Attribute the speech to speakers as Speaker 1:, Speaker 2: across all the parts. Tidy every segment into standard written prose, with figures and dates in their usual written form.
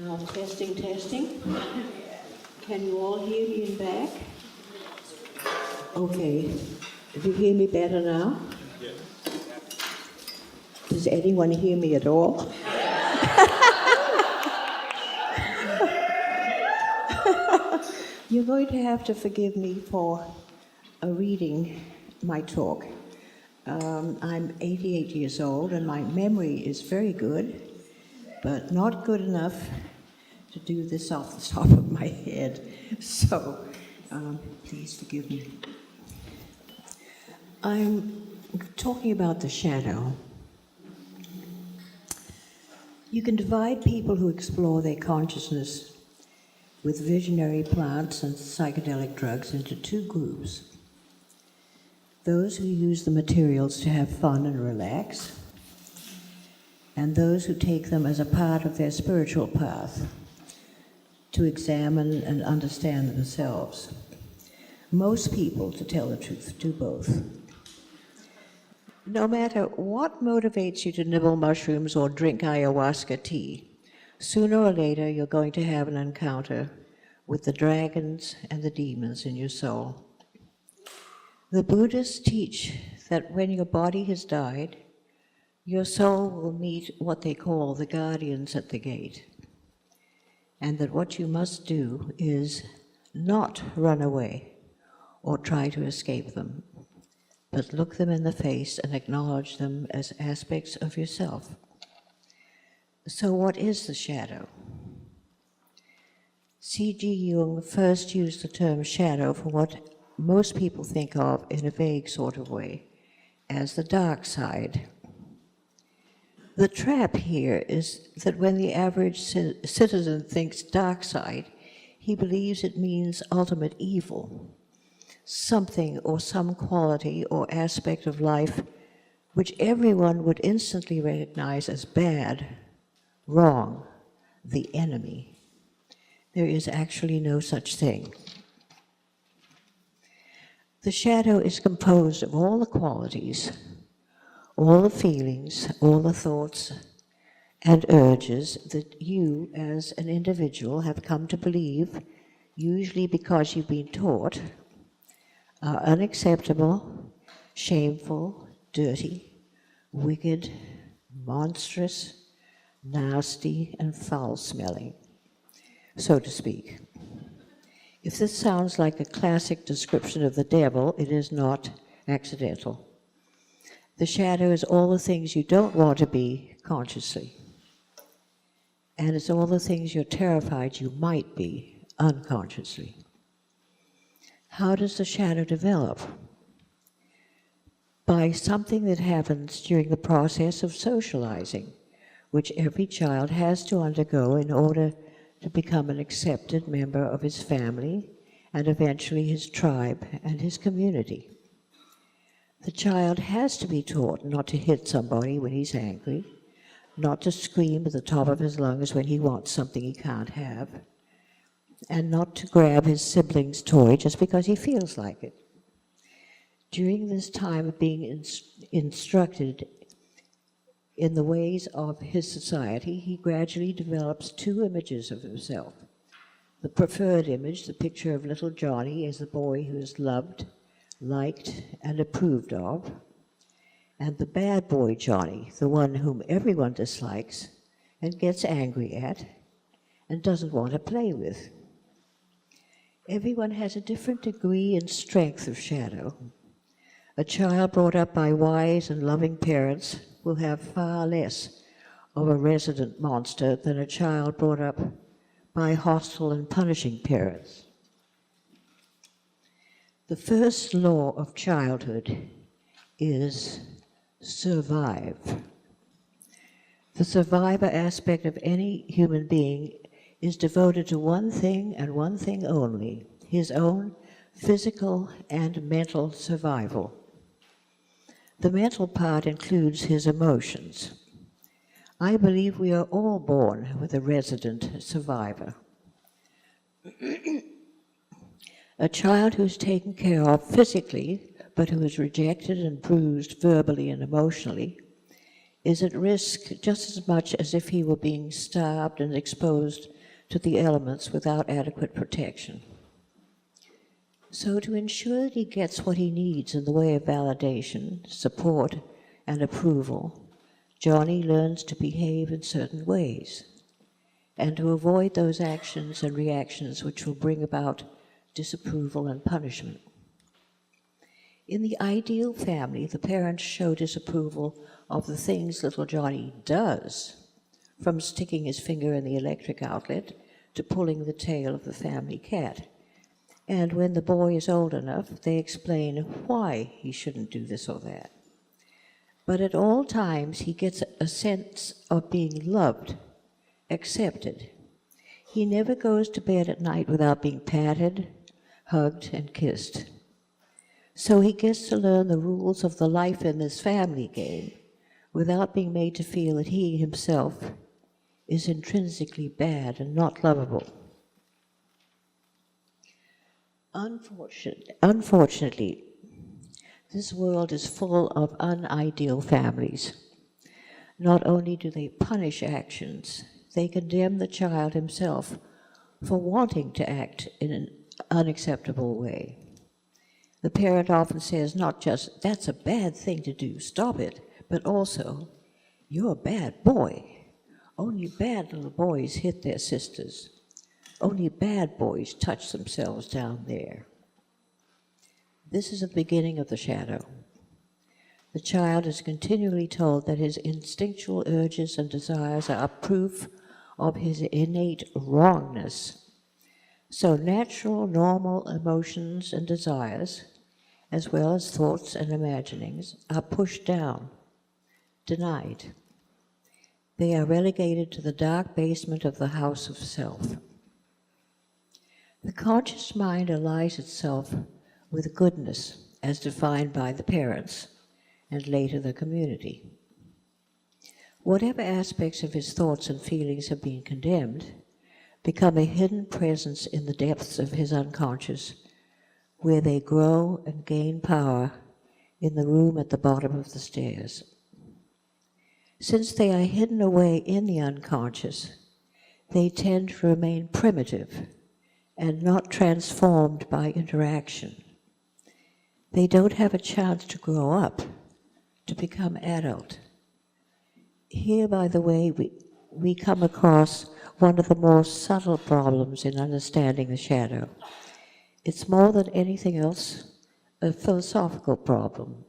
Speaker 1: Now, testing, testing. Can you all hear me in back? Okay. Do you hear me better now? Yes. Does anyone hear me at all? You're going to have to forgive me for reading my talk. I'm 88 years old and my memory is very good, but not good enough to do this off the top of my head. So please forgive me. I'm talking about the shadow. You can divide people who explore their consciousness with visionary plants and psychedelic drugs into two groups. Those who use the materials to have fun and relax, and those who take them as a part of their spiritual path to examine and understand themselves. Most people, to tell the truth, do both. No matter what motivates you to nibble mushrooms or drink ayahuasca tea, sooner or later you're going to have an encounter with the dragons and the demons in your soul. The Buddhists teach that when your body has died, your soul will meet what they call the guardians at the gate, and that what you must do is not run away or try to escape them, but look them in the face and acknowledge them as aspects of yourself. So what is the shadow? C.G. Jung first used the term shadow for what most people think of in a vague sort of way as the dark side. The trap here is that when the average citizen thinks dark side, he believes it means ultimate evil, something or some quality or aspect of life which everyone would instantly recognize as bad, wrong, the enemy. There is actually no such thing. The shadow is composed of all the qualities, all the feelings, all the thoughts and urges that you as an individual have come to believe, usually because you've been taught, are unacceptable, shameful, dirty, wicked, monstrous, nasty, and foul-smelling, so to speak. If this sounds like a classic description of the devil, it is not accidental. The shadow is all the things you don't want to be consciously, and it's all the things you're terrified you might be unconsciously. How does the shadow develop? By something that happens during the process of socializing, which every child has to undergo in order to become an accepted member of his family and eventually his tribe and his community. The child has to be taught not to hit somebody when he's angry, not to scream at the top of his lungs when he wants something he can't have, and not to grab his sibling's toy just because he feels like it. During this time of being instructed in the ways of his society, he gradually develops two images of himself. The preferred image, the picture of little Johnny as the boy who is loved, liked, and approved of, and the bad boy Johnny, the one whom everyone dislikes and gets angry at and doesn't want to play with. Everyone has a different degree and strength of shadow. A child brought up by wise and loving parents will have far less of a resident monster than a child brought up by hostile and punishing parents. The first law of childhood is survive. The survivor aspect of any human being is devoted to one thing and one thing only, his own physical and mental survival. The mental part includes his emotions. I believe we are all born with a resident survivor. A child who's taken care of physically, but who is rejected and bruised verbally and emotionally, is at risk just as much as if he were being starved and exposed to the elements without adequate protection. So to ensure that he gets what he needs in the way of validation, support, and approval, Johnny learns to behave in certain ways and to avoid those actions and reactions which will bring about disapproval and punishment. In the ideal family, the parents show disapproval of the things little Johnny does, from sticking his finger in the electric outlet to pulling the tail of the family cat. And when the boy is old enough, they explain why he shouldn't do this or that. But at all times, he gets a sense of being loved, accepted. He never goes to bed at night without being patted, hugged, and kissed. So he gets to learn the rules of the life in this family game without being made to feel that he himself is intrinsically bad and not lovable. Unfortunately, this world is full of unideal families. Not only do they punish actions, they condemn the child himself for wanting to act in an unacceptable way. The parent often says not just, "That's a bad thing to do, stop it," but also, "You're a bad boy. Only bad little boys hit their sisters. Only bad boys touch themselves down there." This is the beginning of the shadow. The child is continually told that his instinctual urges and desires are proof of his innate wrongness. So natural, normal emotions and desires, as well as thoughts and imaginings, are pushed down, denied. They are relegated to the dark basement of the house of self. The conscious mind allies itself with goodness as defined by the parents and later the community. Whatever aspects of his thoughts and feelings have been condemned become a hidden presence in the depths of his unconscious, where they grow and gain power in the room at the bottom of the stairs. Since they are hidden away in the unconscious, they tend to remain primitive and not transformed by interaction. They don't have a chance to grow up, to become adult. Here, by the way, we come across one of the more subtle problems in understanding the shadow. It's more than anything else a philosophical problem.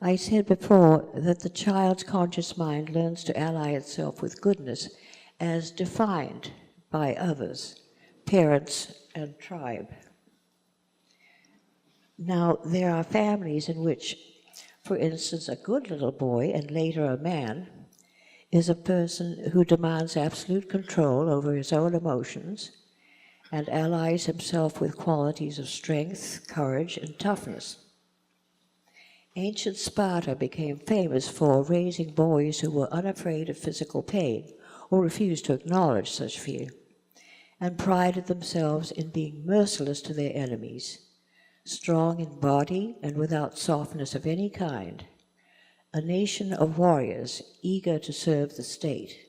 Speaker 1: I said before that the child's conscious mind learns to ally itself with goodness as defined by others, parents and tribe. Now, there are families in which, for instance, a good little boy, and later a man, is a person who demands absolute control over his own emotions and allies himself with qualities of strength, courage, and toughness. Ancient Sparta became famous for raising boys who were unafraid of physical pain or refused to acknowledge such fear, and prided themselves in being merciless to their enemies, strong in body and without softness of any kind, a nation of warriors eager to serve the state.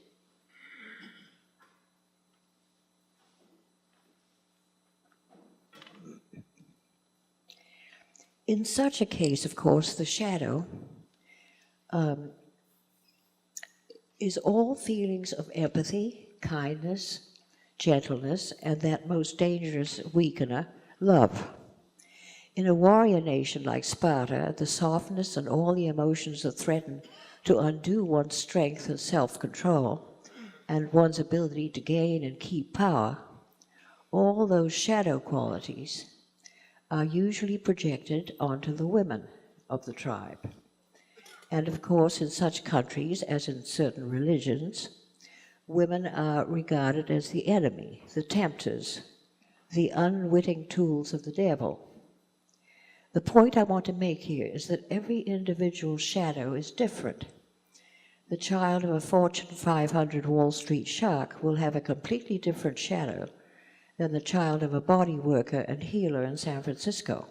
Speaker 1: In such a case, of course, the shadow is all feelings of empathy, kindness, gentleness, and that most dangerous weakener, love. In a warrior nation like Sparta, the softness and all the emotions that threaten to undo one's strength and self-control and one's ability to gain and keep power, all those shadow qualities are usually projected onto the women of the tribe. And of course, in such countries, as in certain religions, women are regarded as the enemy, the tempters, the unwitting tools of the devil. The point I want to make here is that every individual shadow is different. The child of a Fortune 500 Wall Street shark will have a completely different shadow than the child of a body worker and healer in San Francisco.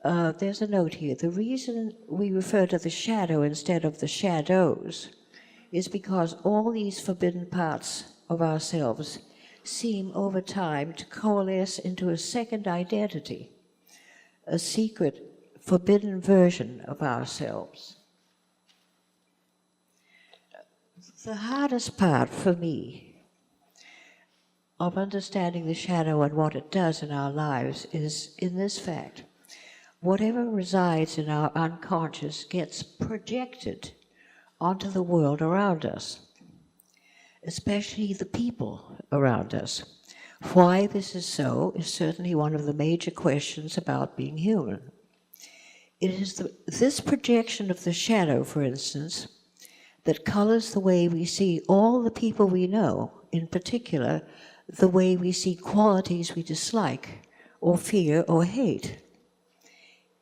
Speaker 1: there's a note here. The reason we refer to the shadow instead of the shadows is because all these forbidden parts of ourselves seem over time to coalesce into a second identity, a secret, forbidden version of ourselves. The hardest part for me of understanding the shadow and what it does in our lives is in this fact. Whatever resides in our unconscious gets projected onto the world around us, especially the people around us. Why this is so is certainly one of the major questions about being human. It is this projection of the shadow, for instance, that colors the way we see all the people we know, in particular, the way we see qualities we dislike, or fear, or hate.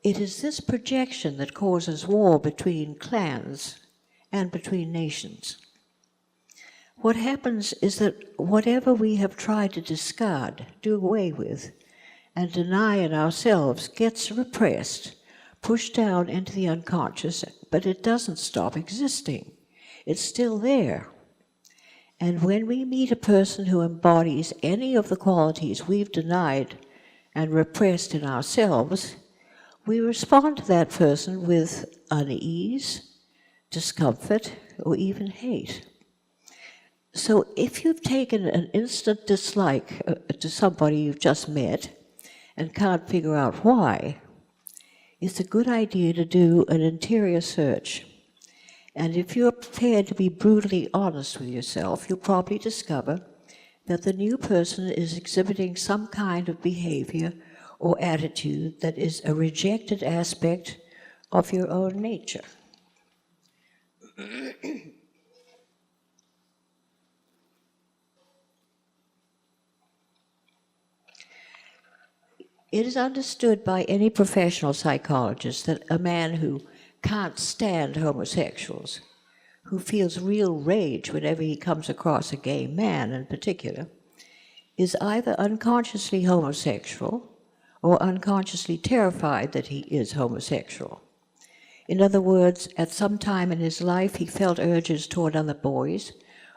Speaker 1: It is this projection that causes war between clans and between nations. What happens is that whatever we have tried to discard, do away with, and deny in ourselves gets repressed, pushed down into the unconscious, but it doesn't stop existing. It's still there. And when we meet a person who embodies any of the qualities we've denied and repressed in ourselves, we respond to that person with unease, discomfort, or even hate. So if you've taken an instant dislike to somebody you've just met and can't figure out why, it's a good idea to do an interior search. And if you're prepared to be brutally honest with yourself, you'll probably discover that the new person is exhibiting some kind of behavior or attitude that is a rejected aspect of your own nature. It is understood by any professional psychologist that a man who can't stand homosexuals, who feels real rage whenever he comes across a gay man in particular, is either unconsciously homosexual or unconsciously terrified that he is homosexual. In other words, at some time in his life he felt urges toward other boys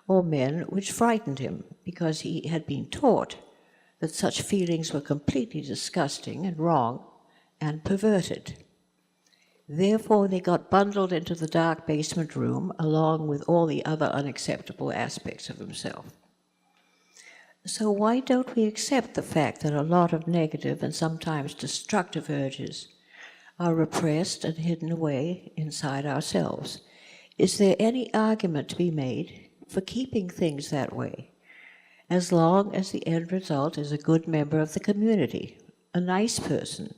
Speaker 1: or men which frightened him because he had been taught that such feelings were completely disgusting and wrong and perverted. Therefore, they got bundled into the dark basement room along with all the other unacceptable aspects of himself. So why don't we accept the fact that a lot of negative and sometimes destructive urges are repressed and hidden away inside ourselves? Is there any argument to be made for keeping things that way, as long as the end result is a good member of the community, a nice person,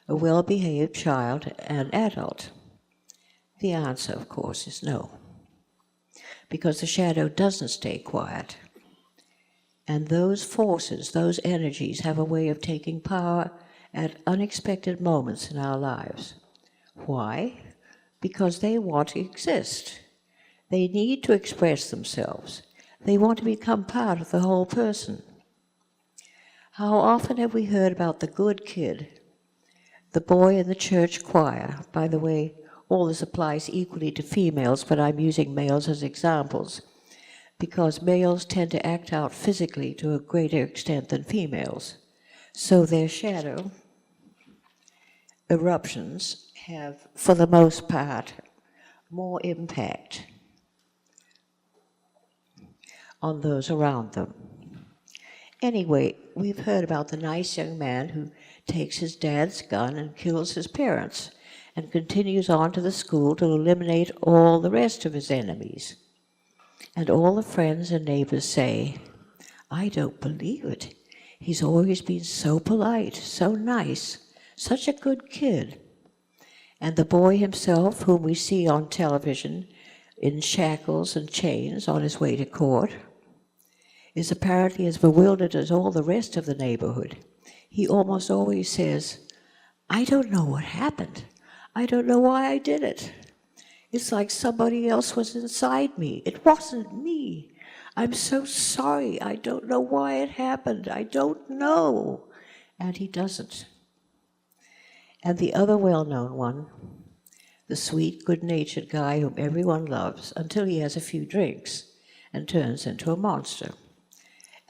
Speaker 1: a well-behaved child and adult? The answer, of course, is no, because the shadow doesn't stay quiet. And those forces, those energies, have a way of taking power at unexpected moments in our lives. Why? Because they want to exist. They need to express themselves. They want to become part of the whole person. How often have we heard about the good kid, the boy in the church choir? By the way, all this applies equally to females, but I'm using males as examples, because males tend to act out physically to a greater extent than females. So their shadow eruptions have, for the most part, more impact on those around them. Anyway, we've heard about the nice young man who takes his dad's gun and kills his parents and continues on to the school to eliminate all the rest of his enemies. And all the friends and neighbors say, "I don't believe it. He's always been so polite, so nice, such a good kid." And the boy himself, whom we see on television in shackles and chains on his way to court, is apparently as bewildered as all the rest of the neighborhood. He almost always says, "I don't know what happened. I don't know why I did it. It's like somebody else was inside me. It wasn't me. I'm so sorry. I don't know why it happened. I don't know." And he doesn't. And the other well-known one, the sweet, good-natured guy whom everyone loves until he has a few drinks and turns into a monster.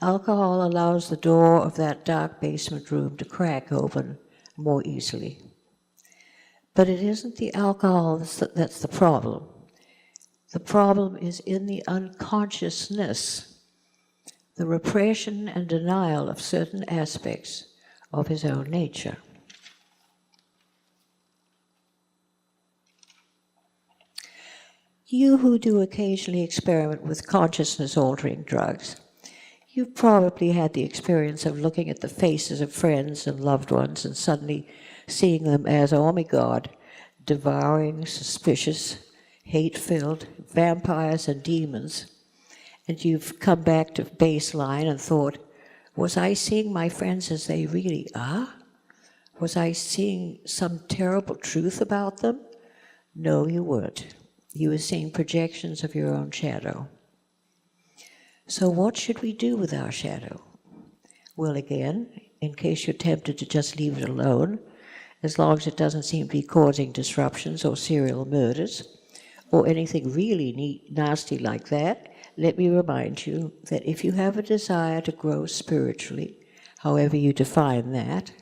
Speaker 1: Alcohol allows the door of that dark basement room to crack open more easily. But it isn't the alcohol that's the problem. The problem is in the unconsciousness, the repression and denial of certain aspects of his own nature. You who do occasionally experiment with consciousness-altering drugs, you've probably had the experience of looking at the faces of friends and loved ones and suddenly seeing them as, oh my God, devouring, suspicious, hate-filled vampires and demons. And you've come back to baseline and thought, was I seeing my friends as they really are? Was I seeing some terrible truth about them? No, you weren't. You were seeing projections of your own shadow. So what should we do with our shadow? Well, again, in case you're tempted to just leave it alone, as long as it doesn't seem to be causing disruptions or serial murders, or anything really nasty like that, let me remind you that if you have a desire to grow spiritually, however you define that,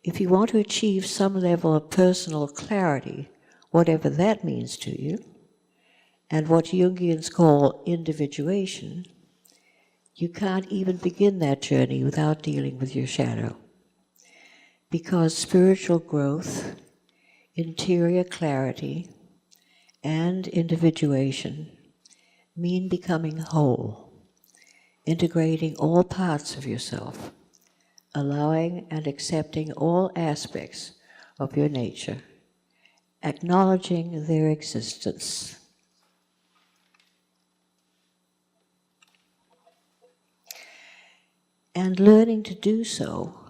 Speaker 1: if you want to achieve some level of personal clarity, whatever that means to you, and what Jungians call individuation, you can't even begin that journey without dealing with your shadow. Because spiritual growth, interior clarity, and individuation mean becoming whole, integrating all parts of yourself, allowing and accepting all aspects of your nature, acknowledging their existence. And learning to do so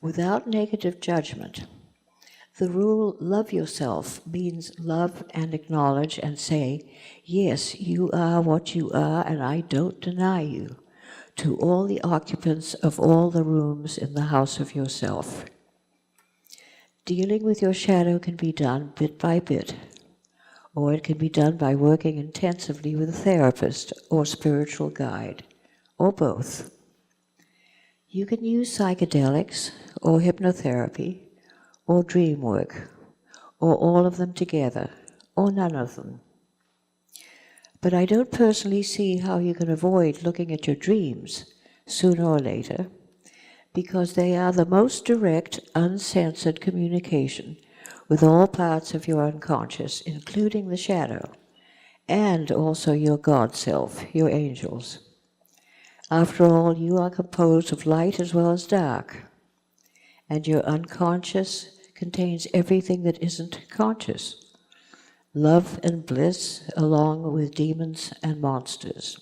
Speaker 1: without negative judgment. The rule, love yourself, means love and acknowledge and say, yes, you are what you are and I don't deny you, to all the occupants of all the rooms in the house of yourself. Dealing with your shadow can be done bit by bit, or it can be done by working intensively with a therapist or spiritual guide, or both. You can use psychedelics or hypnotherapy or dream work, or all of them together, or none of them. But I don't personally see how you can avoid looking at your dreams sooner or later, because they are the most direct, uncensored communication with all parts of your unconscious, including the shadow, and also your God self, your angels. After all, you are composed of light as well as dark, and your unconscious contains everything that isn't conscious, love and bliss along with demons and monsters.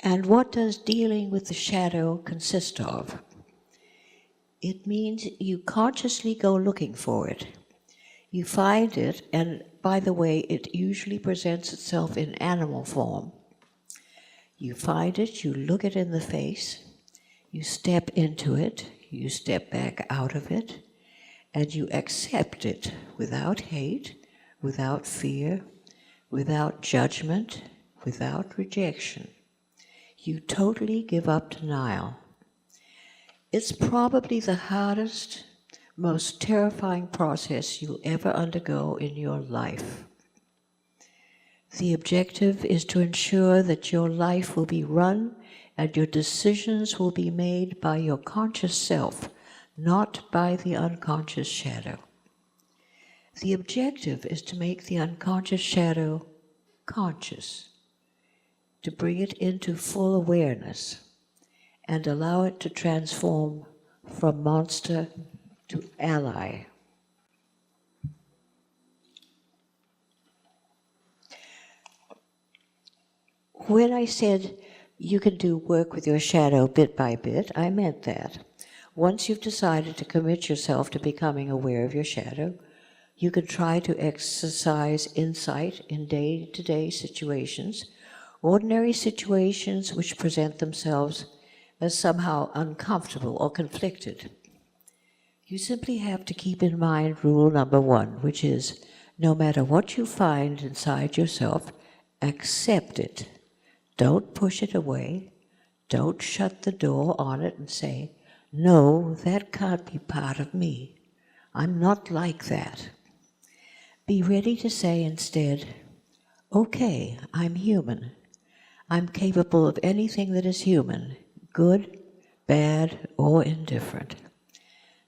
Speaker 1: And what does dealing with the shadow consist of? It means you consciously go looking for it. You find it, and by the way, it usually presents itself in animal form. You find it, you look it in the face, you step into it, you step back out of it, and you accept it without hate, without fear, without judgment, without rejection. You totally give up denial. It's probably the hardest, most terrifying process you'll ever undergo in your life. The objective is to ensure that your life will be run and your decisions will be made by your conscious self, not by the unconscious shadow. The objective is to make the unconscious shadow conscious, to bring it into full awareness and allow it to transform from monster to ally. When I said you can do work with your shadow bit by bit, I meant that. Once you've decided to commit yourself to becoming aware of your shadow, you can try to exercise insight in day-to-day situations ordinary situations which present themselves as somehow uncomfortable or conflicted. You simply have to keep in mind rule number 1, which is, no matter what you find inside yourself, accept it. Don't push it away. Don't shut the door on it and say, no, that can't be part of me. I'm not like that. Be ready to say instead, okay, I'm human. I'm capable of anything that is human, good, bad, or indifferent.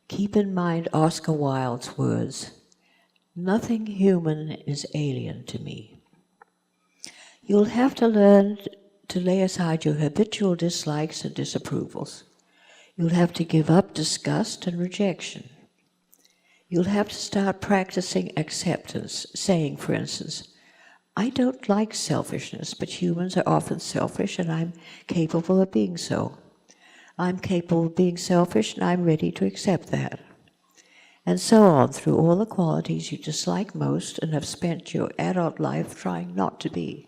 Speaker 1: Keep in mind Oscar Wilde's words, nothing human is alien to me. You'll have to learn to lay aside your habitual dislikes and disapprovals. You'll have to give up disgust and rejection. You'll have to start practicing acceptance, saying, for instance, I don't like selfishness, but humans are often selfish and I'm capable of being so. I'm capable of being selfish and I'm ready to accept that. And so on through all the qualities you dislike most and have spent your adult life trying not to be.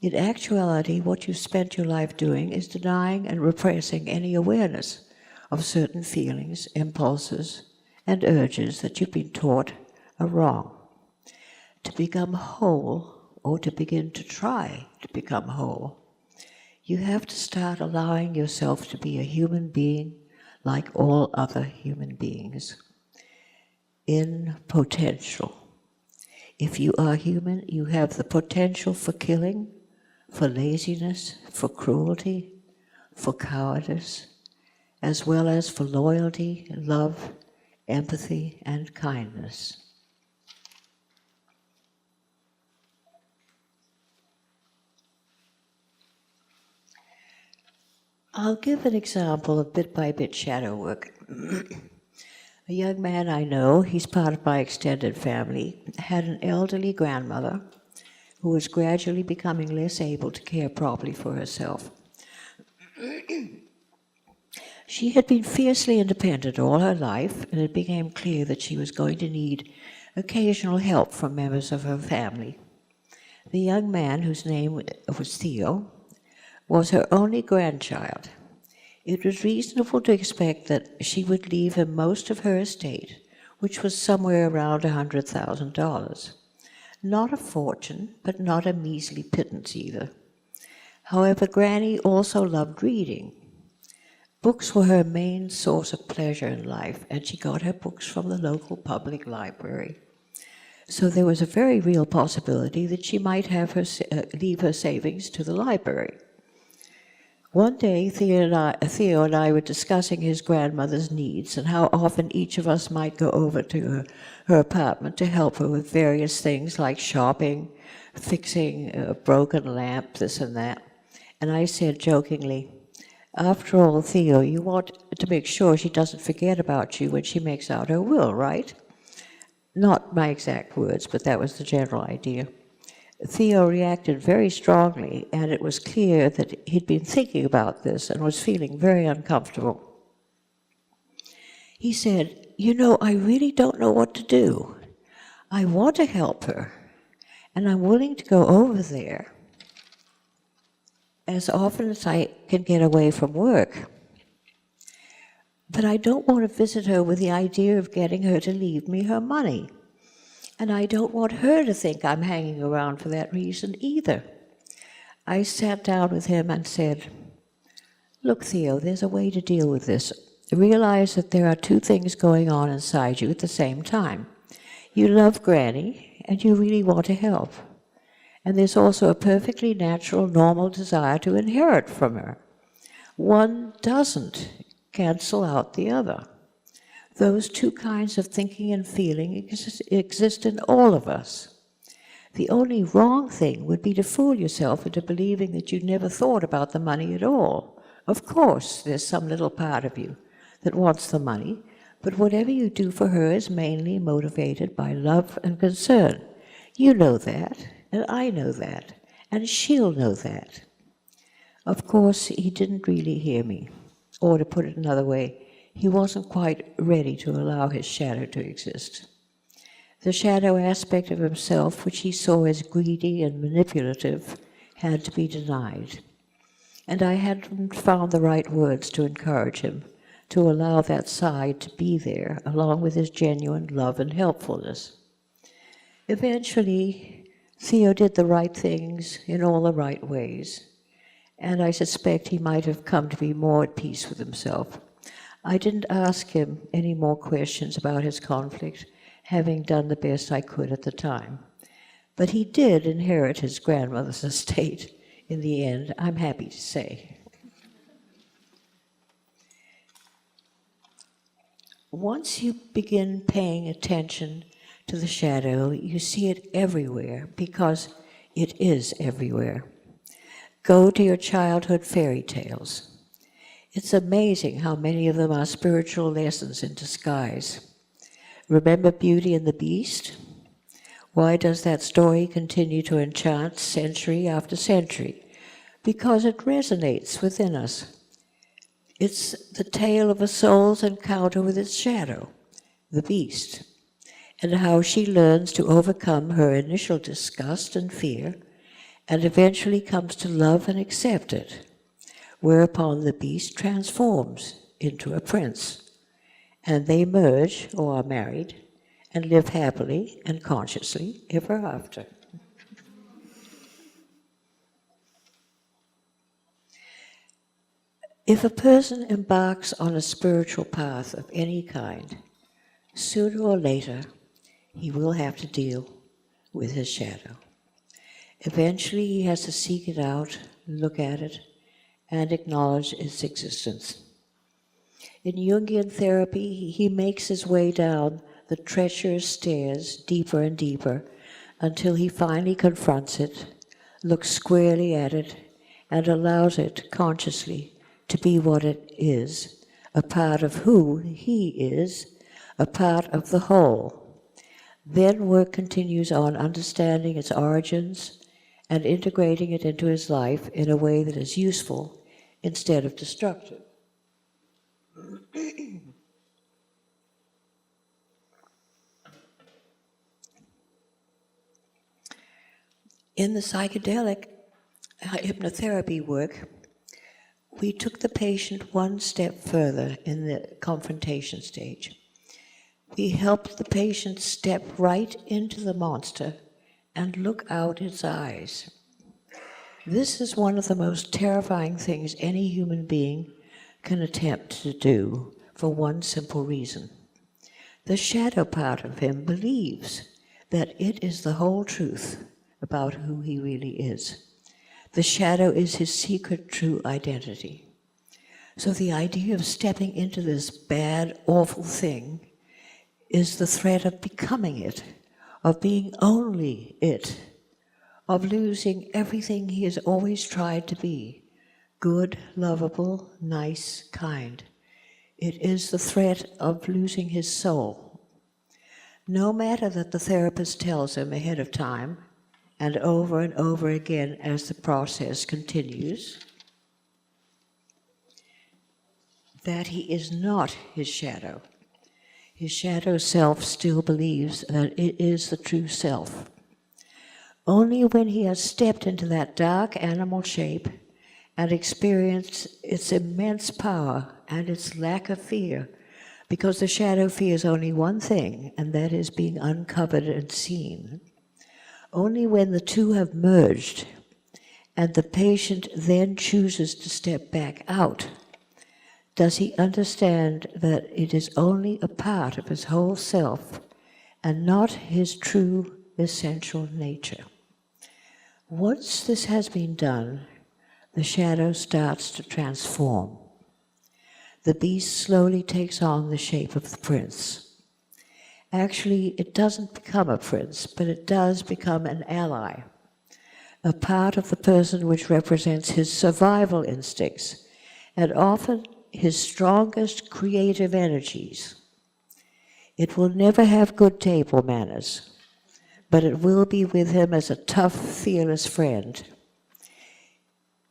Speaker 1: In actuality, what you've spent your life doing is denying and repressing any awareness of certain feelings, impulses, and urges that you've been taught are wrong. To become whole, or to begin to try to become whole, you have to start allowing yourself to be a human being like all other human beings, in potential. If you are human, you have the potential for killing, for laziness, for cruelty, for cowardice, as well as for loyalty, love, empathy, and kindness. I'll give an example of bit-by-bit shadow work. A young man I know, he's part of my extended family, had an elderly grandmother who was gradually becoming less able to care properly for herself. She had been fiercely independent all her life, and it became clear that she was going to need occasional help from members of her family. The young man, whose name was Theo, was her only grandchild. It was reasonable to expect that she would leave him most of her estate, which was somewhere around $100,000. Not a fortune, but not a measly pittance either. However, Granny also loved reading. Books were her main source of pleasure in life, and she got her books from the local public library. So there was a very real possibility that she might have leave her savings to the library. One day, Theo and I were discussing his grandmother's needs and how often each of us might go over to her apartment to help her with various things like shopping, fixing a broken lamp, this and that. And I said jokingly, after all, Theo, you want to make sure she doesn't forget about you when she makes out her will, right? Not my exact words, but that was the general idea. Theo reacted very strongly, and it was clear that he'd been thinking about this and was feeling very uncomfortable. He said, you know, I really don't know what to do. I want to help her, and I'm willing to go over there as often as I can get away from work. But I don't want to visit her with the idea of getting her to leave me her money. And I don't want her to think I'm hanging around for that reason either. I sat down with him and said, look, Theo, there's a way to deal with this. Realize that there are two things going on inside you at the same time. You love Granny, and you really want to help. And there's also a perfectly natural, normal desire to inherit from her. One doesn't cancel out the other. Those two kinds of thinking and feeling exist in all of us. The only wrong thing would be to fool yourself into believing that you never thought about the money at all. Of course, there's some little part of you that wants the money, but whatever you do for her is mainly motivated by love and concern. You know that, and I know that, and she'll know that. Of course, he didn't really hear me, or to put it another way, he wasn't quite ready to allow his shadow to exist. The shadow aspect of himself, which he saw as greedy and manipulative, had to be denied. And I hadn't found the right words to encourage him, to allow that side to be there, along with his genuine love and helpfulness. Eventually, Theo did the right things in all the right ways, and I suspect he might have come to be more at peace with himself. I didn't ask him any more questions about his conflict, having done the best I could at the time. But he did inherit his grandmother's estate in the end, I'm happy to say. Once you begin paying attention to the shadow, you see it everywhere because it is everywhere. Go to your childhood fairy tales. It's amazing how many of them are spiritual lessons in disguise. Remember Beauty and the Beast? Why does that story continue to enchant century after century? Because it resonates within us. It's the tale of a soul's encounter with its shadow, the beast, and how she learns to overcome her initial disgust and fear, and eventually comes to love and accept it, whereupon the beast transforms into a prince, and they merge, or are married, and live happily and consciously ever after. If a person embarks on a spiritual path of any kind, sooner or later, he will have to deal with his shadow. Eventually, he has to seek it out, look at it, and acknowledge its existence. In Jungian therapy, he makes his way down the treacherous stairs deeper and deeper until he finally confronts it, looks squarely at it, and allows it consciously to be what it is, a part of who he is, a part of the whole. Then work continues on understanding its origins and integrating it into his life in a way that is useful instead of destructive. In the psychedelic hypnotherapy work, we took the patient one step further in the confrontation stage. We helped the patient step right into the monster and look out its eyes. This is one of the most terrifying things any human being can attempt to do for one simple reason. The shadow part of him believes that it is the whole truth about who he really is. The shadow is his secret true identity. So the idea of stepping into this bad, awful thing is the threat of becoming it, of being only it, of losing everything he has always tried to be, good, lovable, nice, kind. It is the threat of losing his soul. No matter that the therapist tells him ahead of time, and over again as the process continues, that he is not his shadow. His shadow self still believes that it is the true self. Only when he has stepped into that dark animal shape and experienced its immense power and its lack of fear, because the shadow fears only one thing, and that is being uncovered and seen. Only when the two have merged and the patient then chooses to step back out does he understand that it is only a part of his whole self and not his true essential nature. Once this has been done, the shadow starts to transform. The beast slowly takes on the shape of the prince. Actually, it doesn't become a prince, but it does become an ally, a part of the person which represents his survival instincts and often his strongest creative energies. It will never have good table manners, but it will be with him as a tough, fearless friend.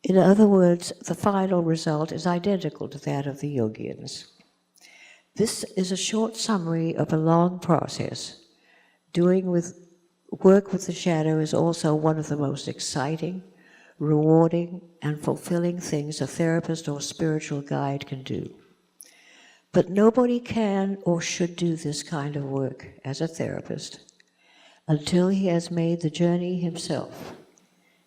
Speaker 1: In other words, the final result is identical to that of the Jungians. This is a short summary of a long process. Doing work with the shadow is also one of the most exciting, rewarding, and fulfilling things a therapist or spiritual guide can do. But nobody can or should do this kind of work as a therapist until he has made the journey himself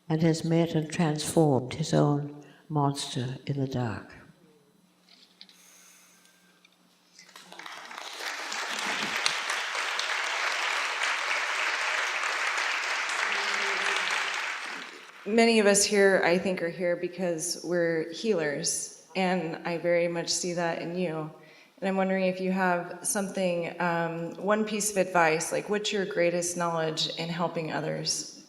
Speaker 1: and has met and transformed his own monster in the dark.
Speaker 2: Many of us here, I think, are here because we're healers, and I very much see that in you. And I'm wondering if you have something, one piece of advice, like what's your greatest knowledge in helping others?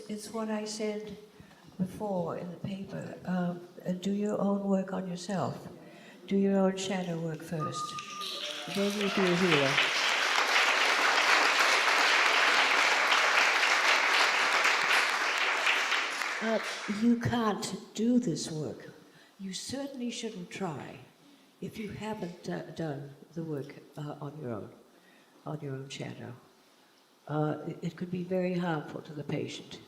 Speaker 1: It's what I said before in the paper. Do your own work on yourself. Do your own shadow work first. Then you'll be a healer. You can't do this work. You certainly shouldn't try if you haven't done the work on your own shadow. It could be very harmful to the patient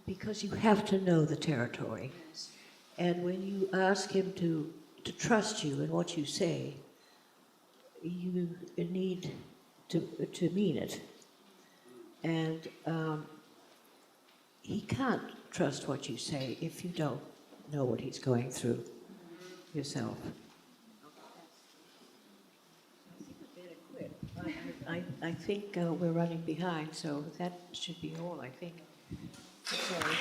Speaker 1: because you have to know the territory. And when you ask him to trust you in what you say, you need to mean it. And he can't trust what you say if you don't know what he's going through yourself. I think we're running behind, so that should be all, I think. Sorry.